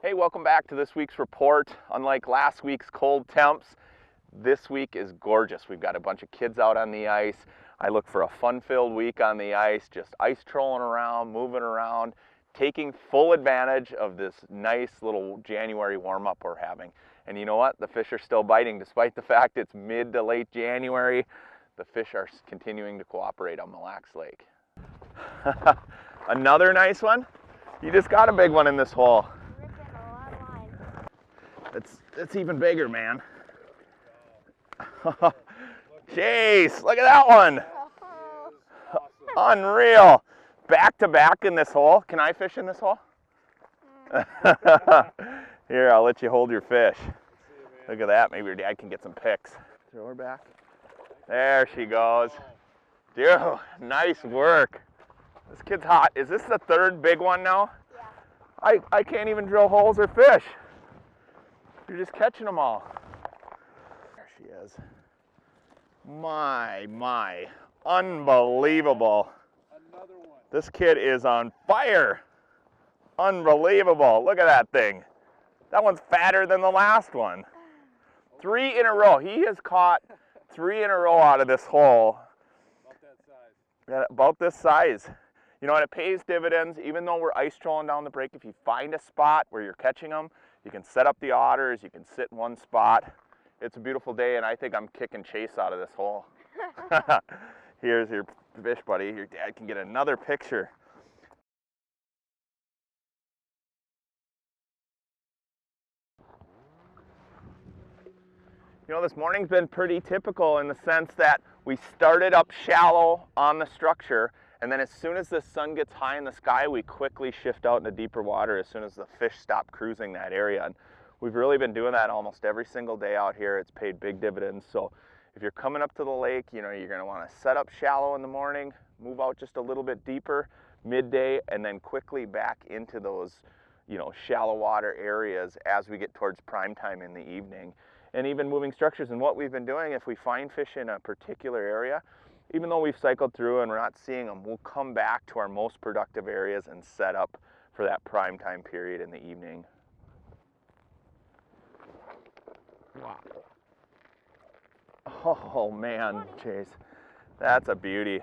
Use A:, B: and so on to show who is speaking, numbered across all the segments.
A: Hey, welcome back to this week's report. Unlike last week's cold temps, this week is gorgeous. We've got a bunch of kids out on the ice. I look for a fun-filled week on the ice, just ice trolling around, moving around, taking full advantage of this nice little January warm-up we're having. And you know what? The fish are still biting despite the fact it's mid to late January. The fish are continuing to cooperate on Mille Lacs Lake. Another nice one. You just got a big one in this hole. It's even bigger, man. Jeez, look at that one. Unreal. Back to back in this hole. Can I fish in this hole? Here, I'll let you hold your fish. Look at that. Maybe your dad can get some pics. Throw her back. There she goes. Dude, nice work. This kid's hot. Is this the third big one now? Yeah. I can't even drill holes or fish. You're just catching them all. There she is. My. Unbelievable.
B: Another one.
A: This kid is on fire. Unbelievable. Look at that thing. That one's fatter than the last one. 3 in a row. He has caught 3 in a row out of this hole.
B: About that size.
A: Yeah, about this size. You know what? It pays dividends. Even though we're ice trolling down the break, if you find a spot where you're catching them, you can set up the otters, you can sit in one spot. It's a beautiful day, and I think I'm kicking chase out of this hole. Here's your fish, buddy. Your dad can get another picture. You know, this morning's been pretty typical in the sense that we started up shallow on the structure, and then as soon as the sun gets high in the sky, we quickly shift out into deeper water as soon as the fish stop cruising that area. And we've really been doing that almost every single day out here. It's paid big dividends. So if you're coming up to the lake, you know, you're going to want to set up shallow in the morning, move out just a little bit deeper midday, and then quickly back into those, you know, shallow water areas as we get towards prime time in the evening. And even moving structures. And what we've been doing, if we find fish in a particular area, even though we've cycled through and we're not seeing them, we'll come back to our most productive areas and set up for that prime time period in the evening. Wow. Oh man, Chase, that's a beauty.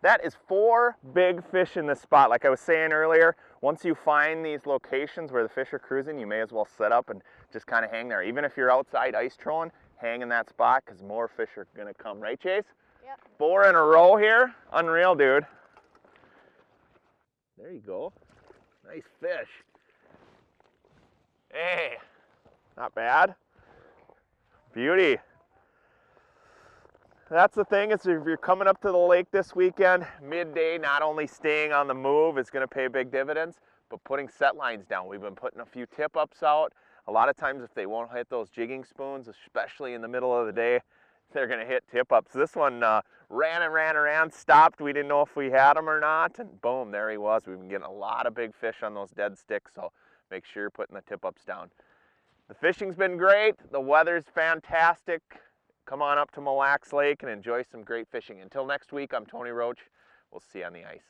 A: That is 4 big fish in this spot. Like I was saying earlier, once you find these locations where the fish are cruising, you may as well set up and just kind of hang there. Even if you're outside ice trolling, hang in that spot because more fish are going to come. Right, Chase?
C: Yep.
A: 4 in a row here. Unreal, dude. There you go. Nice fish. Hey, not bad. Beauty. That's the thing, is if you're coming up to the lake this weekend, midday, not only staying on the move is going to pay big dividends, but putting set lines down. We've been putting a few tip-ups out. A lot of times if they won't hit those jigging spoons, especially in the middle of the day, they're going to hit tip-ups. This one ran, stopped. We didn't know if we had him or not, and boom, there he was. We've been getting a lot of big fish on those dead sticks, so make sure you're putting the tip-ups down. The fishing's been great. The weather's fantastic. Come on up to Mille Lacs Lake and enjoy some great fishing. Until next week, I'm Tony Roach. We'll see you on the ice.